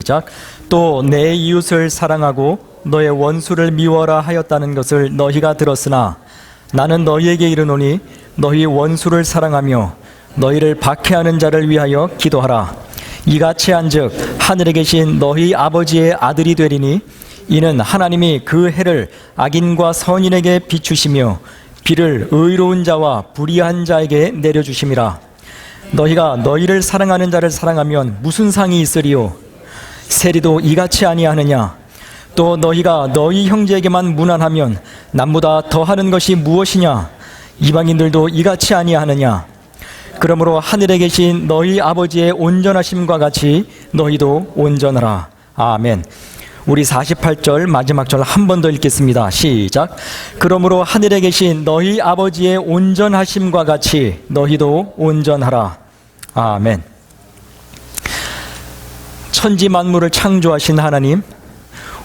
시작. 또 내 이웃을 사랑하고 너의 원수를 미워라 하였다는 것을 너희가 들었으나 나는 너희에게 이르노니 너희 원수를 사랑하며 너희를 박해하는 자를 위하여 기도하라. 이같이 한즉 하늘에 계신 너희 아버지의 아들이 되리니 이는 하나님이 그 해를 악인과 선인에게 비추시며 비를 의로운 자와 불의한 자에게 내려주심이라. 너희가 너희를 사랑하는 자를 사랑하면 무슨 상이 있으리요? 세리도 이같이 아니하느냐? 또 너희가 너희 형제에게만 무난하면 남보다 더하는 것이 무엇이냐? 이방인들도 이같이 아니하느냐? 그러므로 하늘에 계신 너희 아버지의 온전하심과 같이 너희도 온전하라. 아멘. 우리 48절 마지막 절 한 번 더 읽겠습니다. 시작. 그러므로 하늘에 계신 너희 아버지의 온전하심과 같이 너희도 온전하라. 아멘. 천지 만물을 창조하신 하나님,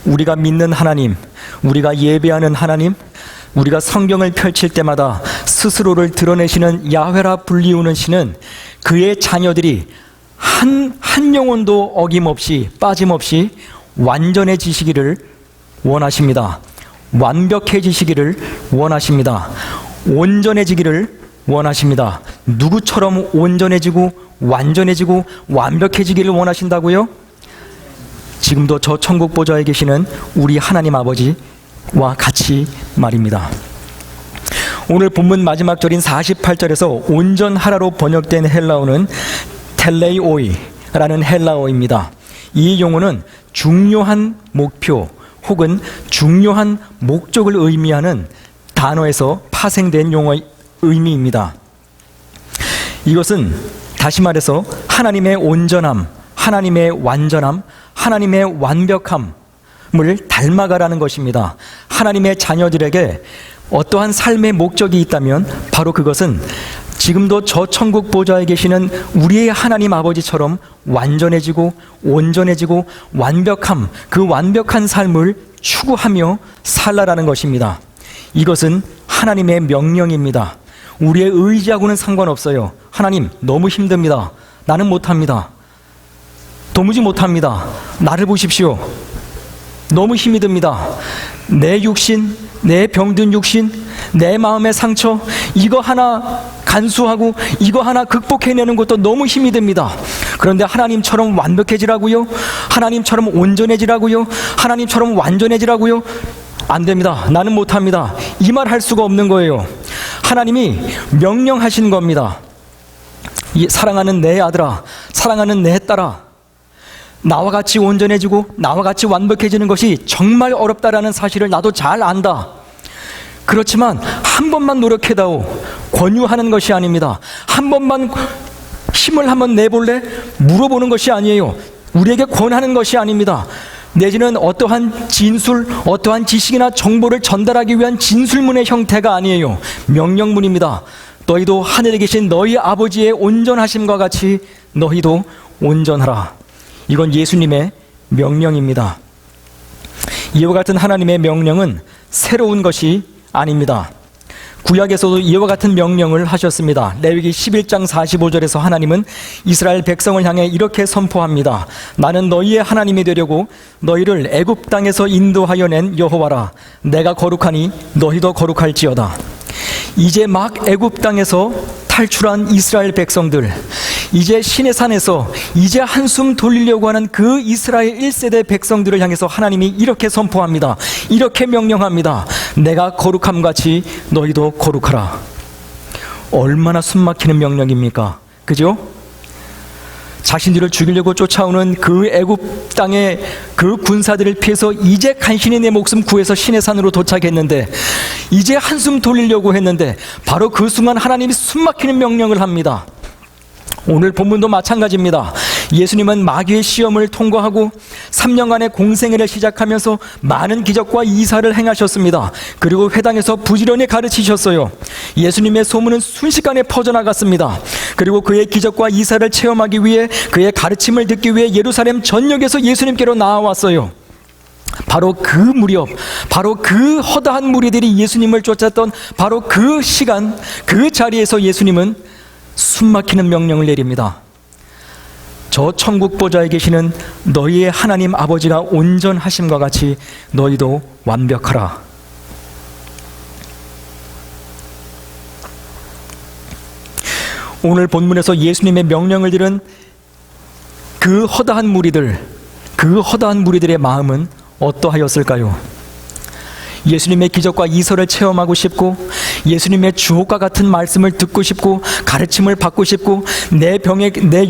우리가 믿는 하나님, 우리가 예배하는 하나님, 우리가 성경을 펼칠 때마다 스스로를 드러내시는 야훼라 불리우는 신은 그의 자녀들이 한 영혼도 어김없이 빠짐없이 완전해지시기를 원하십니다. 완벽해지시기를 원하십니다. 온전해지기를 원하십니다. 누구처럼 온전해지고 완전해지고 완벽해지기를 원하신다고요? 지금도 저 천국 보좌에 계시는 우리 하나님 아버지와 같이 말입니다. 오늘 본문 마지막 절인 48절에서 온전하라로 번역된 헬라어는 텔레이오이라는 헬라어입니다. 이 용어는 중요한 목표 혹은 중요한 목적을 의미하는 단어에서 파생된 용어의 의미입니다. 이것은 다시 말해서 하나님의 온전함, 하나님의 완전함, 하나님의 완벽함을 닮아가라는 것입니다. 하나님의 자녀들에게 어떠한 삶의 목적이 있다면 바로 그것은 지금도 저 천국 보좌에 계시는 우리의 하나님 아버지처럼 완전해지고 온전해지고 완벽함, 그 완벽한 삶을 추구하며 살라라는 것입니다. 이것은 하나님의 명령입니다. 우리의 의지하고는 상관없어요. 하나님, 너무 힘듭니다. 나는 못합니다. 도무지 못합니다. 나를 보십시오. 너무 힘이 듭니다. 내 육신, 내 병든 육신, 내 마음의 상처, 이거 하나 간수하고 이거 하나 극복해내는 것도 너무 힘이 듭니다. 그런데 하나님처럼 완벽해지라고요? 하나님처럼 온전해지라고요? 하나님처럼 완전해지라고요? 안 됩니다. 나는 못합니다. 이 말 할 수가 없는 거예요. 하나님이 명령하신 겁니다. 사랑하는 내 아들아, 사랑하는 내 딸아, 나와 같이 온전해지고 나와 같이 완벽해지는 것이 정말 어렵다라는 사실을 나도 잘 안다. 그렇지만 한 번만 노력해다오. 권유하는 것이 아닙니다. 한 번만 힘을 한번 내볼래? 물어보는 것이 아니에요. 우리에게 권하는 것이 아닙니다. 내지는 어떠한 진술, 어떠한 지식이나 정보를 전달하기 위한 진술문의 형태가 아니에요. 명령문입니다. 너희도 하늘에 계신 너희 아버지의 온전하심과 같이 너희도 온전하라. 이건 예수님의 명령입니다. 이와 같은 하나님의 명령은 새로운 것이 아닙니다. 구약에서도 이와 같은 명령을 하셨습니다. 레위기 11장 45절에서 하나님은 이스라엘 백성을 향해 이렇게 선포합니다. 나는 너희의 하나님이 되려고 너희를 애굽 땅에서 인도하여 낸 여호와라. 내가 거룩하니 너희도 거룩할지어다. 이제 막 애굽 땅에서 탈출한 이스라엘 백성들, 이제 시내산에서 이제 한숨 돌리려고 하는 그 이스라엘 1세대 백성들을 향해서 하나님이 이렇게 선포합니다. 이렇게 명령합니다. 내가 거룩함같이 너희도 거룩하라. 얼마나 숨막히는 명령입니까? 그죠? 자신들을 죽이려고 쫓아오는 그 애굽 땅의 그 군사들을 피해서 이제 간신히 내 목숨 구해서 시내산으로 도착했는데, 이제 한숨 돌리려고 했는데 바로 그 순간 하나님이 숨막히는 명령을 합니다. 오늘 본문도 마찬가지입니다. 예수님은 마귀의 시험을 통과하고 3년간의 공생애를 시작하면서 많은 기적과 이사를 행하셨습니다. 그리고 회당에서 부지런히 가르치셨어요. 예수님의 소문은 순식간에 퍼져나갔습니다. 그리고 그의 기적과 이사를 체험하기 위해, 그의 가르침을 듣기 위해 예루살렘 전역에서 예수님께로 나아왔어요. 바로 그 무렵, 바로 그 허다한 무리들이 예수님을 쫓았던 바로 그 시간, 그 자리에서 예수님은 숨막히는 명령을 내립니다. 저 천국 보좌에 계시는 너희의 하나님 아버지가 온전하심과 같이 너희도 완벽하라. 오늘 본문에서 예수님의 명령을 들은 그 허다한 무리들의 마음은 어떠하였을까요? 예수님의 기적과 이설을 체험하고 싶고, 예수님의 주옥과 같은 말씀을 듣고 싶고, 가르침을 받고 싶고, 내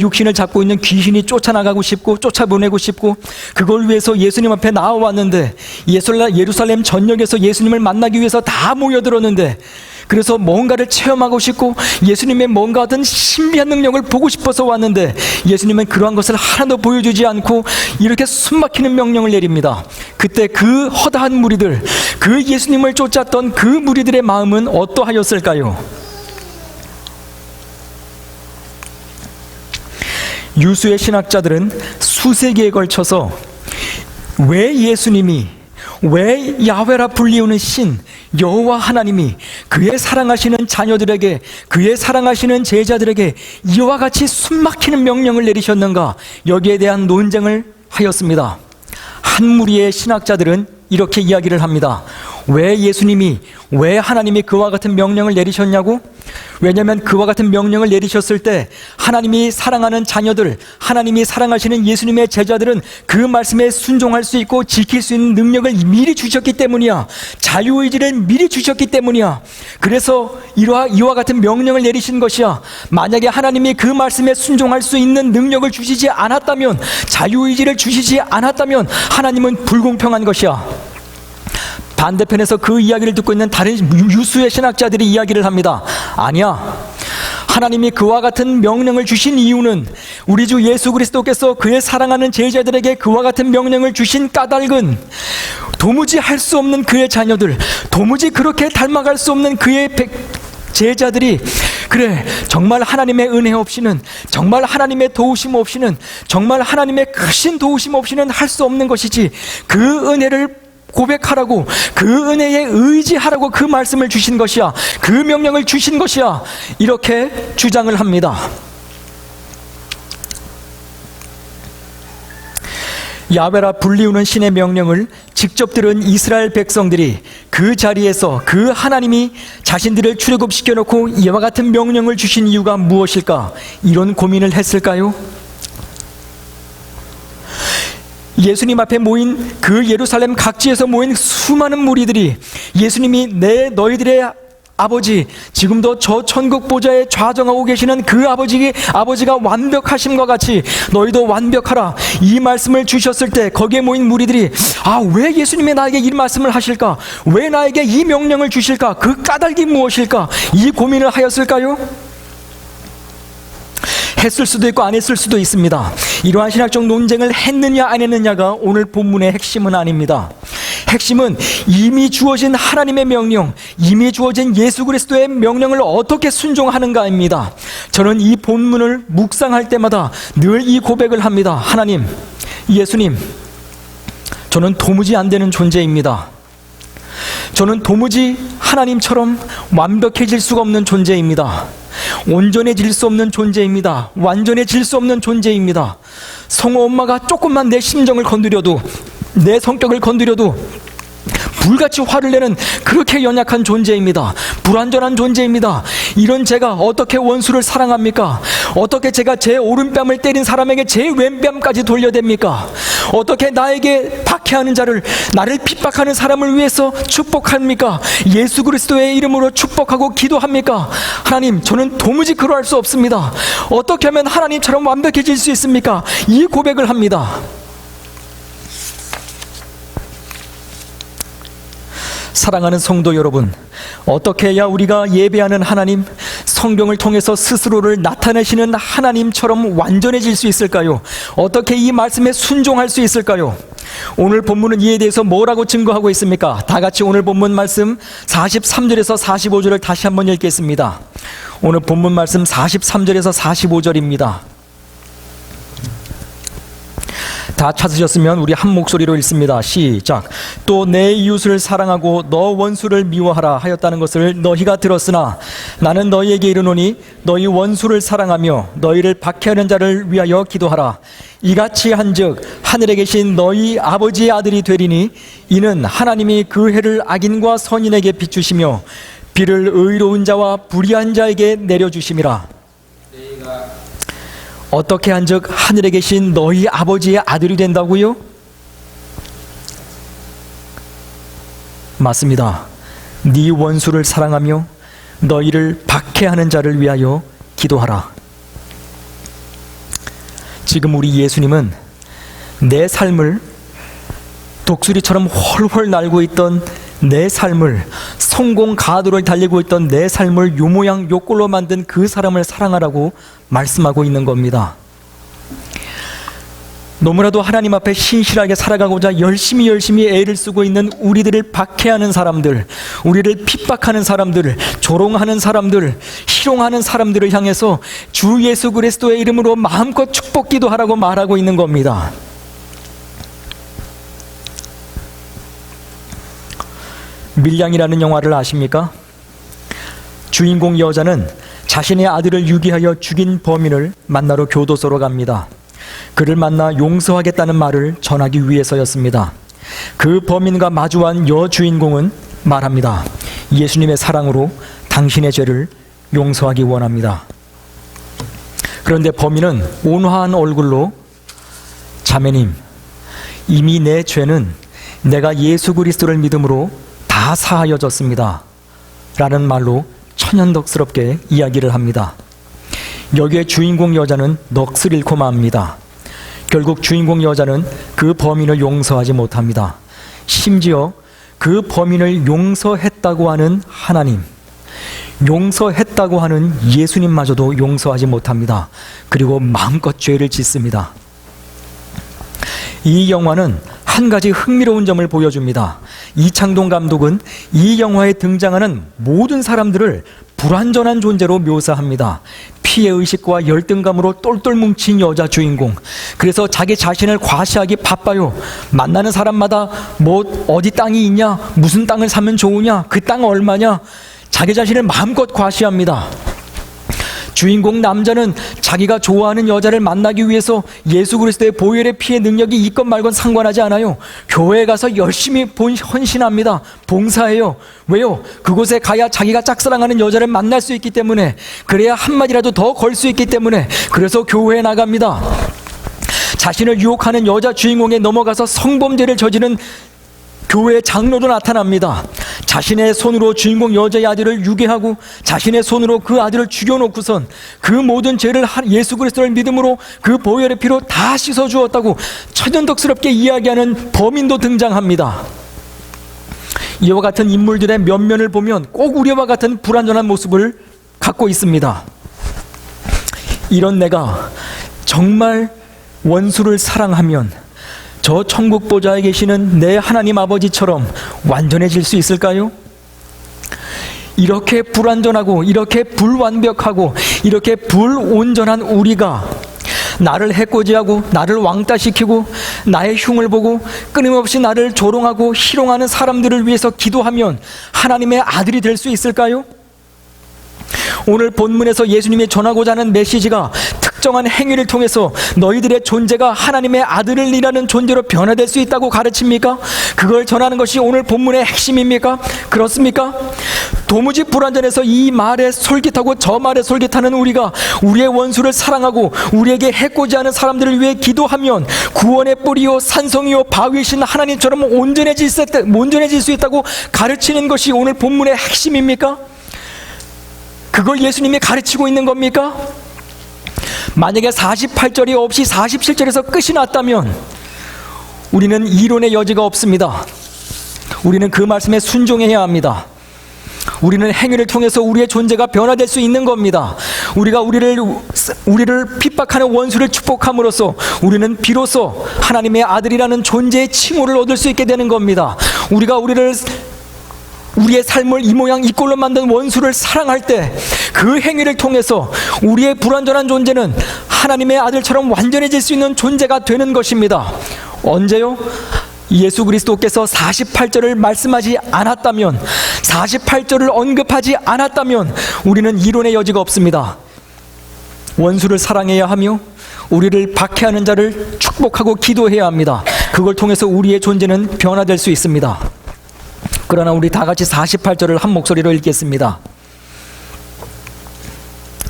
육신을 잡고 있는 귀신이 쫓아나가고 싶고, 쫓아보내고 싶고, 그걸 위해서 예수님 앞에 나와왔는데, 예루살렘 전역에서 예수님을 만나기 위해서 다 모여들었는데, 그래서 뭔가를 체험하고 싶고 예수님의 뭔가 어떤 신비한 능력을 보고 싶어서 왔는데, 예수님은 그러한 것을 하나도 보여주지 않고 이렇게 숨막히는 명령을 내립니다. 그때 그 허다한 무리들, 그 예수님을 쫓았던 그 무리들의 마음은 어떠하였을까요? 유수의 신학자들은 수세기에 걸쳐서 왜 야훼라 불리우는 신 여호와 하나님이 그의 사랑하시는 자녀들에게, 그의 사랑하시는 제자들에게 이와 같이 숨막히는 명령을 내리셨는가, 여기에 대한 논쟁을 하였습니다. 한 무리의 신학자들은 이렇게 이야기를 합니다. 왜 하나님이 그와 같은 명령을 내리셨냐고? 왜냐하면 그와 같은 명령을 내리셨을 때 하나님이 사랑하는 자녀들, 하나님이 사랑하시는 예수님의 제자들은 그 말씀에 순종할 수 있고 지킬 수 있는 능력을 미리 주셨기 때문이야. 자유의지를 미리 주셨기 때문이야. 그래서 이와 같은 명령을 내리신 것이야. 만약에 하나님이 그 말씀에 순종할 수 있는 능력을 주시지 않았다면, 자유의지를 주시지 않았다면 하나님은 불공평한 것이야. 반대편에서 그 이야기를 듣고 있는 다른 유수의 신학자들이 이야기를 합니다. 아니야, 하나님이 그와 같은 명령을 주신 이유는 우리 주 예수 그리스도께서 그의 사랑하는 제자들에게 그와 같은 명령을 주신 까닭은 도무지 할 수 없는 그의 자녀들, 도무지 그렇게 닮아갈 수 없는 그의 제자들이, 그래, 정말 하나님의 은혜 없이는, 정말 하나님의 도우심 없이는, 정말 하나님의 크신 도우심 없이는 할 수 없는 것이지, 그 은혜를 고백하라고, 그 은혜에 의지하라고 그 말씀을 주신 것이야, 그 명령을 주신 것이야, 이렇게 주장을 합니다. 야훼라 불리우는 신의 명령을 직접 들은 이스라엘 백성들이 그 자리에서 그 하나님이 자신들을 출애굽시켜 놓고 이와 같은 명령을 주신 이유가 무엇일까, 이런 고민을 했을까요? 예수님 앞에 모인 그 예루살렘 각지에서 모인 수많은 무리들이 예수님이 너희들의 아버지, 지금도 저 천국 보좌에 좌정하고 계시는 그 아버지가 완벽하심과 같이 너희도 완벽하라, 이 말씀을 주셨을 때 거기에 모인 무리들이, 왜 예수님이 나에게 이 말씀을 하실까, 왜 나에게 이 명령을 주실까, 그 까닭이 무엇일까, 이 고민을 하였을까요? 했을 수도 있고 안 했을 수도 있습니다. 이러한 신학적 논쟁을 했느냐 안 했느냐가 오늘 본문의 핵심은 아닙니다. 핵심은 이미 주어진 하나님의 명령, 이미 주어진 예수 그리스도의 명령을 어떻게 순종하는가입니다. 저는 이 본문을 묵상할 때마다 늘 이 고백을 합니다. 하나님, 예수님, 저는 도무지 안 되는 존재입니다. 저는 도무지 하나님처럼 완벽해질 수가 없는 존재입니다. 온전해질 수 없는 존재입니다. 완전해질 수 없는 존재입니다. 성호 엄마가 조금만 내 심정을 건드려도, 내 성격을 건드려도 불같이 화를 내는 그렇게 연약한 존재입니다. 불완전한 존재입니다. 이런 제가 어떻게 원수를 사랑합니까? 어떻게 제가 제 오른뺨을 때린 사람에게 제 왼뺨까지 돌려댑니까? 어떻게 나에게 박해하는 자를, 나를 핍박하는 사람을 위해서 축복합니까? 예수 그리스도의 이름으로 축복하고 기도합니까? 하나님, 저는 도무지 그러할 수 없습니다. 어떻게 하면 하나님처럼 완벽해질 수 있습니까? 이 고백을 합니다. 사랑하는 성도 여러분, 어떻게 해야 우리가 예배하는 하나님, 성경을 통해서 스스로를 나타내시는 하나님처럼 완전해질 수 있을까요? 어떻게 이 말씀에 순종할 수 있을까요? 오늘 본문은 이에 대해서 뭐라고 증거하고 있습니까? 다 같이 오늘 본문 말씀 43절에서 45절을 다시 한번 읽겠습니다. 오늘 본문 말씀 43절에서 45절입니다. 다 찾으셨으면 우리 한 목소리로 읽습니다. 시작. 또 내 이웃을 사랑하고 너 원수를 미워하라 하였다는 것을 너희가 들었으나 나는 너희에게 이르노니 너희 원수를 사랑하며 너희를 박해하는 자를 위하여 기도하라. 이같이 한즉 하늘에 계신 너희 아버지의 아들이 되리니 이는 하나님이 그 해를 악인과 선인에게 비추시며 비를 의로운 자와 불의한 자에게 내려주심이라. 어떻게 한즉 하늘에 계신 너희 아버지의 아들이 된다고요? 맞습니다. 네 원수를 사랑하며 너희를 박해하는 자를 위하여 기도하라. 지금 우리 예수님은 내 삶을 독수리처럼 훨훨 날고 있던 내 삶을, 성공 가도를 달리고 있던 내 삶을 요 모양 요 꼴로 만든 그 사람을 사랑하라고 말씀하고 있는 겁니다. 너무나도 하나님 앞에 신실하게 살아가고자 열심히 애를 쓰고 있는 우리들을 박해하는 사람들, 우리를 핍박하는 사람들, 조롱하는 사람들, 희롱하는 사람들을 향해서 주 예수 그리스도의 이름으로 마음껏 축복 기도하라고 말하고 있는 겁니다. 밀양이라는 영화를 아십니까? 주인공 여자는 자신의 아들을 유기하여 죽인 범인을 만나러 교도소로 갑니다. 그를 만나 용서하겠다는 말을 전하기 위해서였습니다. 그 범인과 마주한 여주인공은 말합니다. 예수님의 사랑으로 당신의 죄를 용서하기 원합니다. 그런데 범인은 온화한 얼굴로 자매님, 이미 내 죄는 내가 예수 그리스도를 믿음으로 다 사하여졌습니다 라는 말로 천연덕스럽게 이야기를 합니다. 여기에 주인공 여자는 넋을 잃고 맙니다. 결국 주인공 여자는 그 범인을 용서하지 못합니다. 심지어 그 범인을 용서했다고 하는 하나님, 용서했다고 하는 예수님마저도 용서하지 못합니다. 그리고 마음껏 죄를 짓습니다. 이 영화는 한 가지 흥미로운 점을 보여줍니다. 이창동 감독은 이 영화에 등장하는 모든 사람들을 불완전한 존재로 묘사합니다. 피해의식과 열등감으로 똘똘 뭉친 여자 주인공. 그래서 자기 자신을 과시하기 바빠요. 만나는 사람마다 뭐 어디 땅이 있냐, 무슨 땅을 사면 좋으냐, 그 땅 얼마냐, 자기 자신을 마음껏 과시합니다. 주인공 남자는 자기가 좋아하는 여자를 만나기 위해서 예수 그리스도의 보혈의 피의 능력이 있건 말건 상관하지 않아요. 교회에 가서 열심히 헌신합니다. 봉사해요. 왜요? 그곳에 가야 자기가 짝사랑하는 여자를 만날 수 있기 때문에, 그래야 한마디라도 더 걸 수 있기 때문에, 그래서 교회에 나갑니다. 자신을 유혹하는 여자 주인공에 넘어가서 성범죄를 저지른 교회 장로도 나타납니다. 자신의 손으로 주인공 여자의 아들을 유괴하고 자신의 손으로 그 아들을 죽여놓고선 그 모든 죄를 예수 그리스도를 믿음으로 그 보혈의 피로 다 씻어주었다고 천연덕스럽게 이야기하는 범인도 등장합니다. 이와 같은 인물들의 면면을 보면 꼭 우리와 같은 불완전한 모습을 갖고 있습니다. 이런 내가 정말 원수를 사랑하면 저 천국 보좌에 계시는 내 하나님 아버지처럼 완전해질 수 있을까요? 이렇게 불완전하고 이렇게 불완벽하고 이렇게 불온전한 우리가 나를 해코지하고 나를 왕따시키고 나의 흉을 보고 끊임없이 나를 조롱하고 희롱하는 사람들을 위해서 기도하면 하나님의 아들이 될 수 있을까요? 오늘 본문에서 예수님이 전하고자 하는 메시지가 특정한 행위를 통해서 너희들의 존재가 하나님의 아들을 일하는 존재로 변화될 수 있다고 가르칩니까? 그걸 전하는 것이 오늘 본문의 핵심입니까? 그렇습니까? 도무지 불완전해서 이 말에 솔깃하고 저 말에 솔깃하는 우리가 우리의 원수를 사랑하고 우리에게 해코지하는 사람들을 위해 기도하면 구원의 뿌리요 산성이요 바위이신 하나님처럼 온전해질 수 있다고 가르치는 것이 오늘 본문의 핵심입니까? 그걸 예수님이 가르치고 있는 겁니까? 만약에 48절이 없이 47절에서 끝이 났다면 우리는 이론의 여지가 없습니다. 우리는 그 말씀에 순종해야 합니다. 우리는 행위를 통해서 우리의 존재가 변화될 수 있는 겁니다. 우리가 우리를 핍박하는 원수를 축복함으로써 우리는 비로소 하나님의 아들이라는 존재의 칭호를 얻을 수 있게 되는 겁니다. 우리가 우리의 삶을 이 모양 이 꼴로 만든 원수를 사랑할 때 그 행위를 통해서 우리의 불완전한 존재는 하나님의 아들처럼 완전해질 수 있는 존재가 되는 것입니다. 언제요? 예수 그리스도께서 48절을 말씀하지 않았다면, 48절을 언급하지 않았다면 우리는 이론의 여지가 없습니다. 원수를 사랑해야 하며 우리를 박해하는 자를 축복하고 기도해야 합니다. 그걸 통해서 우리의 존재는 변화될 수 있습니다. 그러나 우리 다 같이 48절을 한 목소리로 읽겠습니다.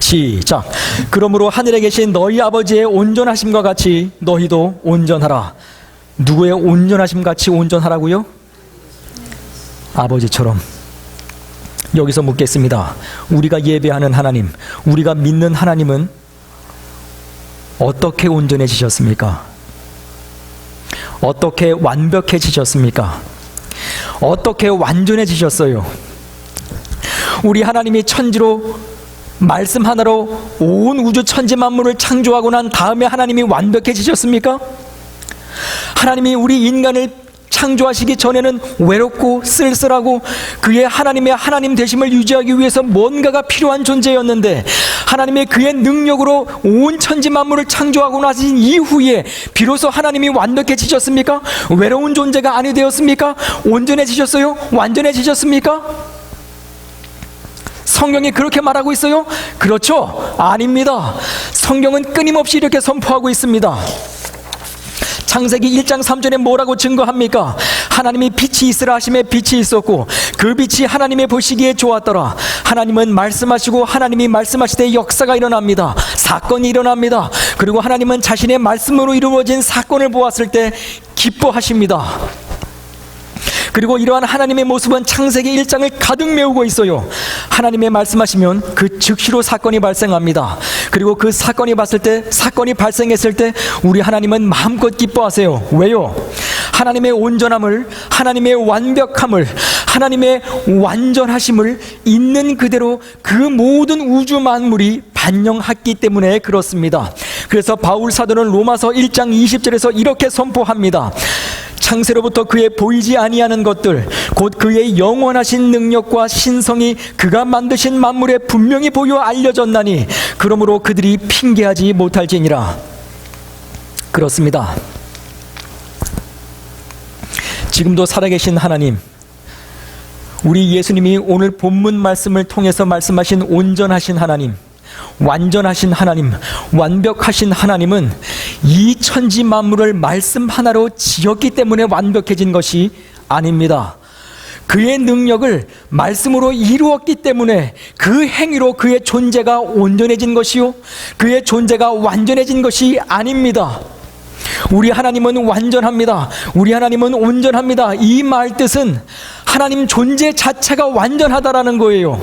시작. 그러므로 하늘에 계신 너희 아버지의 온전하심과 같이 너희도 온전하라. 누구의 온전하심 같이 온전하라고요? 아버지처럼. 여기서 묻겠습니다. 우리가 예배하는 하나님, 우리가 믿는 하나님은 어떻게 온전해지셨습니까? 어떻게 완벽해지셨습니까? 어떻게 완전해지셨어요? 우리 하나님이 천지로 말씀 하나로 온 우주 천지 만물을 창조하고 난 다음에 하나님이 완벽해지셨습니까? 하나님이 우리 인간을 창조하시기 전에는 외롭고 쓸쓸하고 그의 하나님의 하나님 되심을 유지하기 위해서 뭔가가 필요한 존재였는데, 하나님의 그의 능력으로 온 천지 만물을 창조하고 나신 이후에 비로소 하나님이 완벽해지셨습니까? 외로운 존재가 아니 되었습니까? 온전해지셨어요? 완전해지셨습니까? 성경이 그렇게 말하고 있어요? 그렇죠? 아닙니다. 성경은 끊임없이 이렇게 선포하고 있습니다. 창세기 1장 3절에 뭐라고 증거합니까? 하나님이 빛이 있으라 하심에 빛이 있었고 그 빛이 하나님의 보시기에 좋았더라. 하나님은 말씀하시고 하나님이 말씀하시되 역사가 일어납니다. 사건이 일어납니다. 그리고 하나님은 자신의 말씀으로 이루어진 사건을 보았을 때 기뻐하십니다. 그리고 이러한 하나님의 모습은 창세기 1장을 가득 메우고 있어요. 하나님의 말씀하시면 그 즉시로 사건이 발생합니다. 그리고 그 사건이 발생했을 때 우리 하나님은 마음껏 기뻐하세요. 왜요? 하나님의 온전함을, 하나님의 완벽함을, 하나님의 완전하심을 있는 그대로 그 모든 우주 만물이 반영했기 때문에 그렇습니다. 그래서 바울 사도는 로마서 1장 20절에서 이렇게 선포합니다. 창세로부터 그의 보이지 아니하는 것들 곧 그의 영원하신 능력과 신성이 그가 만드신 만물에 분명히 보여 알려졌나니 그러므로 그들이 핑계하지 못할지니라. 그렇습니다. 지금도 살아계신 하나님, 우리 예수님이 오늘 본문 말씀을 통해서 말씀하신 온전하신 하나님, 완전하신 하나님, 완벽하신 하나님은 이 천지 만물을 말씀 하나로 지었기 때문에 완벽해진 것이 아닙니다. 그의 능력을 말씀으로 이루었기 때문에 그 행위로 그의 존재가 온전해진 것이요, 그의 존재가 완전해진 것이 아닙니다. 우리 하나님은 완전합니다. 우리 하나님은 온전합니다. 이 말 뜻은 하나님 존재 자체가 완전하다라는 거예요.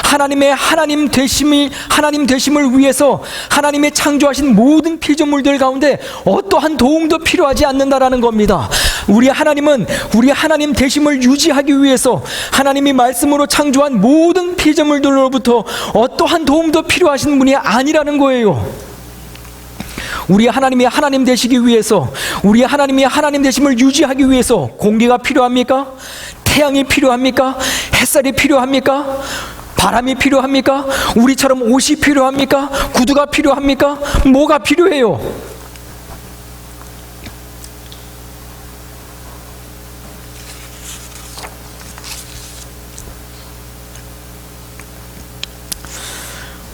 하나님의 하나님 되심을 위해서 하나님의 창조하신 모든 피조물들 가운데 어떠한 도움도 필요하지 않는다라는 겁니다. 우리 하나님은 우리 하나님 되심을 유지하기 위해서 하나님이 말씀으로 창조한 모든 피조물들로부터 어떠한 도움도 필요하신 분이 아니라는 거예요. 우리 하나님이 하나님 되시기 위해서, 우리 하나님이 하나님 되심을 유지하기 위해서 공기가 필요합니까? 태양이 필요합니까? 햇살이 필요합니까? 바람이 필요합니까? 우리처럼 옷이 필요합니까? 구두가 필요합니까? 뭐가 필요해요?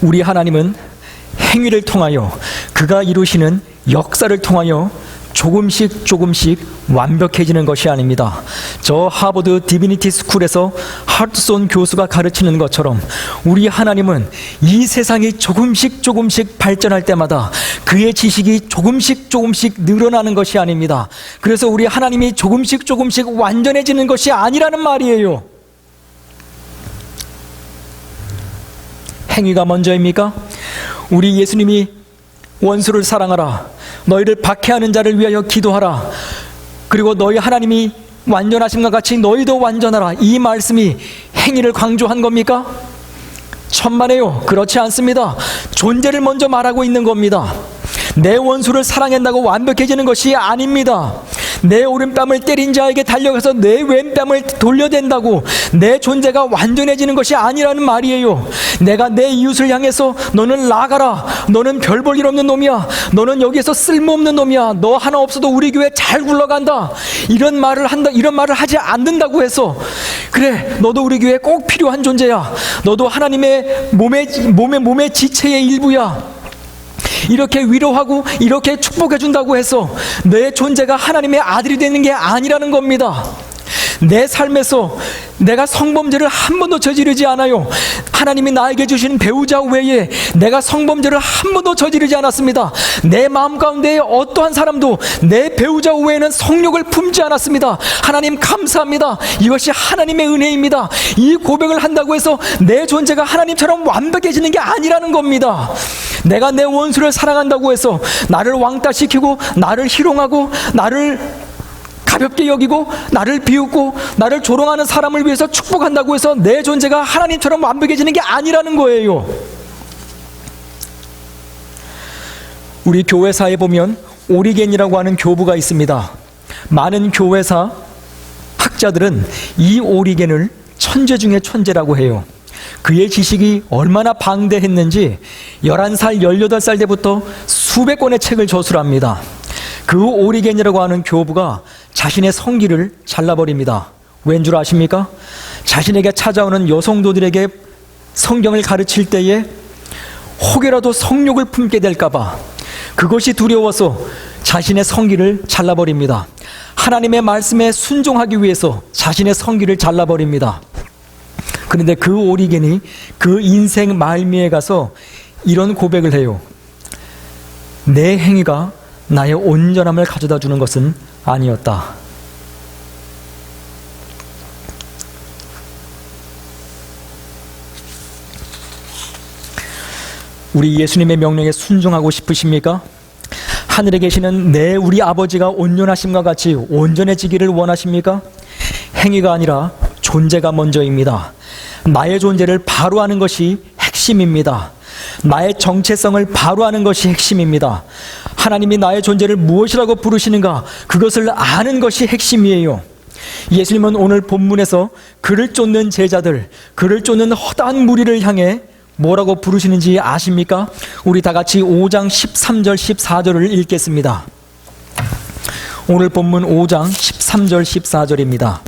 우리 하나님은 행위를 통하여, 그가 이루시는 역사를 통하여 조금씩 완벽해지는 것이 아닙니다. 저 하버드 디비니티 스쿨에서 하드손 교수가 가르치는 것처럼 우리 하나님은 이 세상이 조금씩 발전할 때마다 그의 지식이 조금씩 늘어나는 것이 아닙니다. 그래서 우리 하나님이 조금씩 완전해지는 것이 아니라는 말이에요. 행위가 먼저입니까? 우리 예수님이 원수를 사랑하라, 너희를 박해하는 자를 위하여 기도하라, 그리고 너희 하나님이 완전하심과 같이 너희도 완전하라, 이 말씀이 행위를 강조한 겁니까? 천만에요. 그렇지 않습니다. 존재를 먼저 말하고 있는 겁니다. 내 원수를 사랑한다고 완벽해지는 것이 아닙니다. 내 오른뺨을 때린 자에게 달려가서 내 왼뺨을 돌려댄다고 내 존재가 완전해지는 것이 아니라는 말이에요. 내가 내 이웃을 향해서 너는 나가라, 너는 별 볼 일 없는 놈이야, 너는 여기에서 쓸모없는 놈이야, 너 하나 없어도 우리 교회 잘 굴러간다, 이런 말을 하지 않는다고 해서 그래, 너도 우리 교회에 꼭 필요한 존재야, 너도 하나님의 몸의 지체의 일부야, 이렇게 위로하고 이렇게 축복해 준다고 해서 내 존재가 하나님의 아들이 되는 게 아니라는 겁니다. 내 삶에서 내가 성범죄를 한 번도 저지르지 않아요. 하나님이 나에게 주신 배우자 외에 내가 성범죄를 한 번도 저지르지 않았습니다. 내 마음 가운데 어떠한 사람도 내 배우자 외에는 성욕을 품지 않았습니다. 하나님 감사합니다. 이것이 하나님의 은혜입니다. 이 고백을 한다고 해서 내 존재가 하나님처럼 완벽해지는 게 아니라는 겁니다. 내가 내 원수를 사랑한다고 해서 나를 왕따시키고 나를 희롱하고 나를 가볍게 여기고 나를 비웃고 나를 조롱하는 사람을 위해서 축복한다고 해서 내 존재가 하나님처럼 완벽해지는 게 아니라는 거예요. 우리 교회사에 보면 오리겐이라고 하는 교부가 있습니다. 많은 교회사 학자들은 이 오리겐을 천재 중에 천재라고 해요. 그의 지식이 얼마나 방대했는지 11살, 18살 때부터 수백 권의 책을 저술합니다. 그 오리겐이라고 하는 교부가 자신의 성기를 잘라버립니다. 왠 줄 아십니까? 자신에게 찾아오는 여성도들에게 성경을 가르칠 때에 혹여라도 성욕을 품게 될까봐 그것이 두려워서 자신의 성기를 잘라버립니다. 하나님의 말씀에 순종하기 위해서 자신의 성기를 잘라버립니다. 그런데 그 오리겐이 그 인생 말미에 가서 이런 고백을 해요. 내 행위가 나의 온전함을 가져다 주는 것은 아니었다. 우리 예수님의 명령에 순종하고 싶으십니까? 하늘에 계시는 우리 아버지가 온전하심과 같이 온전해지기를 원하십니까? 행위가 아니라 존재가 먼저입니다. 나의 존재를 바로 아는 것이 핵심입니다. 나의 정체성을 바로 아는 것이 핵심입니다. 하나님이 나의 존재를 무엇이라고 부르시는가, 그것을 아는 것이 핵심이에요. 예수님은 오늘 본문에서 그를 쫓는 제자들, 그를 쫓는 허다한 무리를 향해 뭐라고 부르시는지 아십니까? 우리 다 같이 5장 13절 14절을 읽겠습니다. 오늘 본문 5장 13절 14절입니다.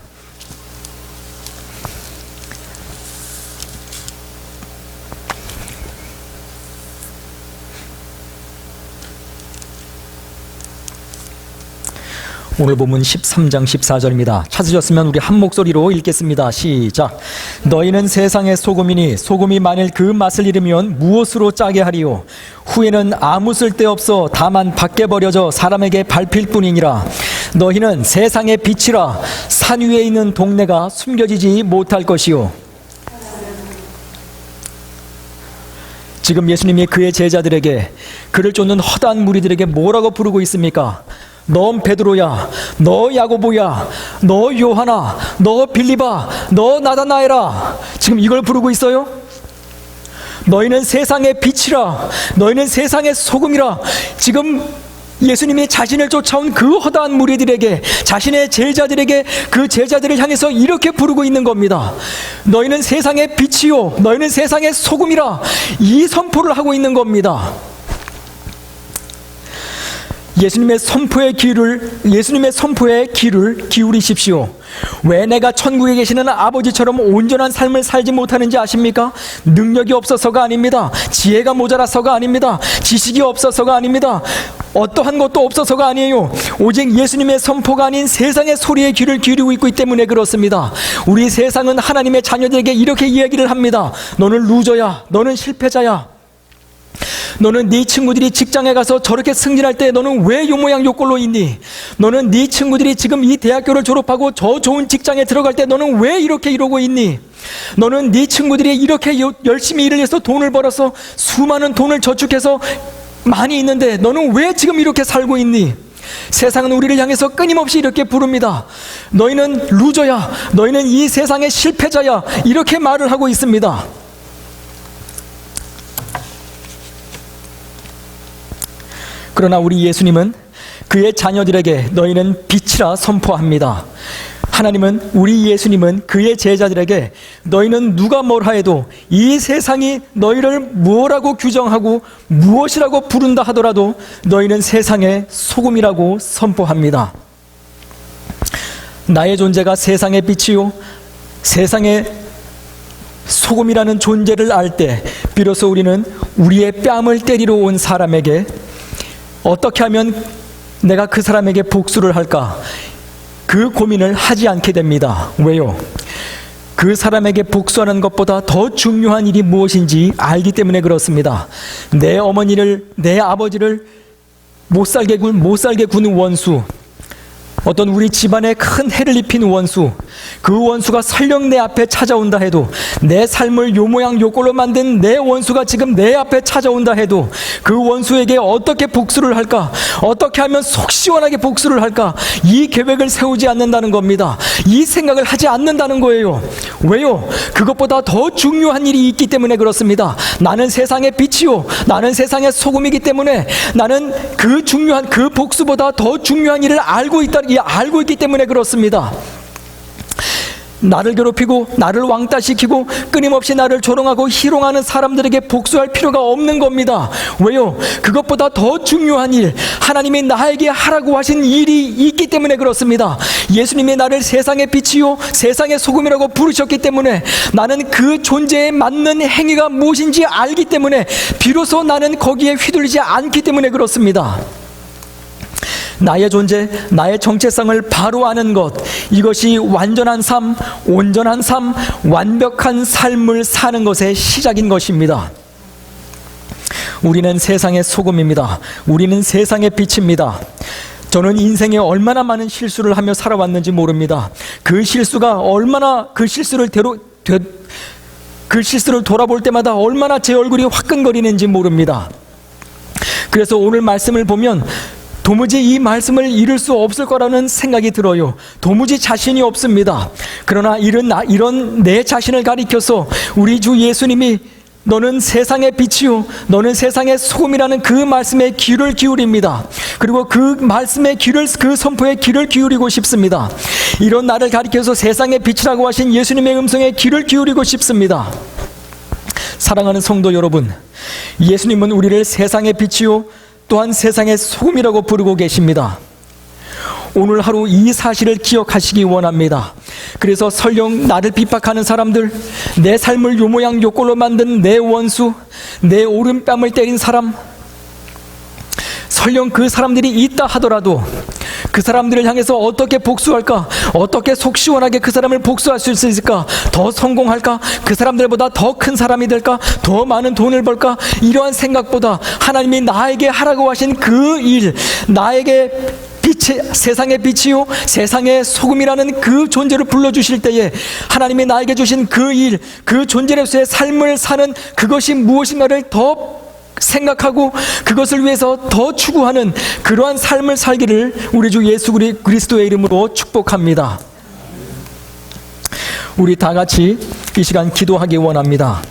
오늘 본문 13장 14절입니다. 찾으셨으면 우리 한 목소리로 읽겠습니다. 시작. 너희는 세상의 소금이니 소금이 만일 그 맛을 잃으면 무엇으로 짜게 하리요? 후에는 아무 쓸데없어 다만 밖에 버려져 사람에게 밟힐 뿐이니라. 너희는 세상의 빛이라. 산 위에 있는 동네가 숨겨지지 못할 것이요. 지금 예수님이 그의 제자들에게, 그를 쫓는 허다한 무리들에게 뭐라고 부르고 있습니까? 너 베드로야, 너 야고보야, 너 요하나, 너 빌리바, 너 나다나엘아. 지금 이걸 부르고 있어요. 너희는 세상의 빛이라, 너희는 세상의 소금이라. 지금 예수님이 자신을 쫓아온 그 허다한 무리들에게, 자신의 제자들에게, 그 제자들을 향해서 이렇게 부르고 있는 겁니다. 너희는 세상의 빛이요, 너희는 세상의 소금이라. 이 선포를 하고 있는 겁니다. 예수님의 선포에 귀를 기울이십시오. 왜 내가 천국에 계시는 아버지처럼 온전한 삶을 살지 못하는지 아십니까? 능력이 없어서가 아닙니다. 지혜가 모자라서가 아닙니다. 지식이 없어서가 아닙니다. 어떠한 것도 없어서가 아니에요. 오직 예수님의 선포가 아닌 세상의 소리에 귀를 기울이고 있기 때문에 그렇습니다. 우리 세상은 하나님의 자녀들에게 이렇게 이야기를 합니다. 너는 루저야, 너는 실패자야, 너는 네 친구들이 직장에 가서 저렇게 승진할 때 너는 왜 요 모양 요 꼴로 있니? 너는 네 친구들이 지금 이 대학교를 졸업하고 저 좋은 직장에 들어갈 때 너는 왜 이렇게 이러고 있니? 너는 네 친구들이 이렇게 열심히 일을 해서 돈을 벌어서 수많은 돈을 저축해서 많이 있는데 너는 왜 지금 이렇게 살고 있니? 세상은 우리를 향해서 끊임없이 이렇게 부릅니다. 너희는 루저야, 너희는 이 세상의 실패자야, 이렇게 말을 하고 있습니다. 그러나 우리 예수님은 그의 자녀들에게 너희는 빛이라 선포합니다. 하나님은, 우리 예수님은 그의 제자들에게 너희는 누가 뭐라 해도 이 세상이 너희를 무엇이라고 규정하고 무엇이라고 부른다 하더라도 너희는 세상의 소금이라고 선포합니다. 나의 존재가 세상의 빛이요 세상의 소금이라는 존재를 알 때 비로소 우리는 우리의 뺨을 때리러 온 사람에게 어떻게 하면 내가 그 사람에게 복수를 할까, 그 고민을 하지 않게 됩니다. 왜요? 그 사람에게 복수하는 것보다 더 중요한 일이 무엇인지 알기 때문에 그렇습니다. 내 어머니를, 내 아버지를 못 살게 구는 원수, 어떤 우리 집안에 큰 해를 입힌 원수, 그 원수가 설령 내 앞에 찾아온다 해도, 내 삶을 요 모양 요 꼴로 만든 내 원수가 지금 내 앞에 찾아온다 해도 그 원수에게 어떻게 복수를 할까, 어떻게 하면 속 시원하게 복수를 할까, 이 계획을 세우지 않는다는 겁니다. 이 생각을 하지 않는다는 거예요. 왜요? 그것보다 더 중요한 일이 있기 때문에 그렇습니다. 나는 세상의 빛이요 나는 세상의 소금이기 때문에 나는 그 중요한, 그 복수보다 더 중요한 일을 알고 있기 때문에 그렇습니다. 나를 괴롭히고 나를 왕따시키고 끊임없이 나를 조롱하고 희롱하는 사람들에게 복수할 필요가 없는 겁니다. 왜요? 그것보다 더 중요한 일, 하나님이 나에게 하라고 하신 일이 있기 때문에 그렇습니다. 예수님이 나를 세상의 빛이요 세상의 소금이라고 부르셨기 때문에 나는 그 존재에 맞는 행위가 무엇인지 알기 때문에 비로소 나는 거기에 휘둘리지 않기 때문에 그렇습니다. 나의 존재, 나의 정체성을 바로 아는 것, 이것이 완전한 삶, 온전한 삶, 완벽한 삶을 사는 것의 시작인 것입니다. 우리는 세상의 소금입니다. 우리는 세상의 빛입니다. 저는 인생에 얼마나 많은 실수를 하며 살아왔는지 모릅니다. 그 실수가 얼마나, 그 실수를 돌아볼 때마다 얼마나 제 얼굴이 화끈거리는지 모릅니다. 그래서 오늘 말씀을 보면 도무지 이 말씀을 이룰 수 없을 거라는 생각이 들어요. 도무지 자신이 없습니다. 그러나 이런 내 자신을 가리켜서 우리 주 예수님이 너는 세상의 빛이요 너는 세상의 소금이라는 그 말씀에 귀를 기울입니다. 그리고 그 말씀의 귀를, 그 선포에 귀를 기울이고 싶습니다. 이런 나를 가리켜서 세상의 빛이라고 하신 예수님의 음성에 귀를 기울이고 싶습니다. 사랑하는 성도 여러분, 예수님은 우리를 세상의 빛이요 또한 세상의 소금이라고 부르고 계십니다. 오늘 하루 이 사실을 기억하시기 원합니다. 그래서 설령 나를 핍박하는 사람들, 내 삶을 요 모양 요 꼴로 만든 내 원수, 내 오른뺨을 때린 사람, 설령 그 사람들이 있다 하더라도 그 사람들을 향해서 어떻게 복수할까, 어떻게 속 시원하게 그 사람을 복수할 수 있을까, 더 성공할까, 그 사람들보다 더 큰 사람이 될까, 더 많은 돈을 벌까, 이러한 생각보다 하나님이 나에게 하라고 하신 그 일, 나에게 세상의 빛이요 세상의 소금이라는 그 존재를 불러주실 때에 하나님이 나에게 주신 그 일, 그 존재로서의 삶을 사는 그것이 무엇인가를 더 생각하고 그것을 위해서 더 추구하는 그러한 삶을 살기를 우리 주 예수 그리스도의 이름으로 축복합니다. 우리 다 같이 이 시간 기도하기 원합니다.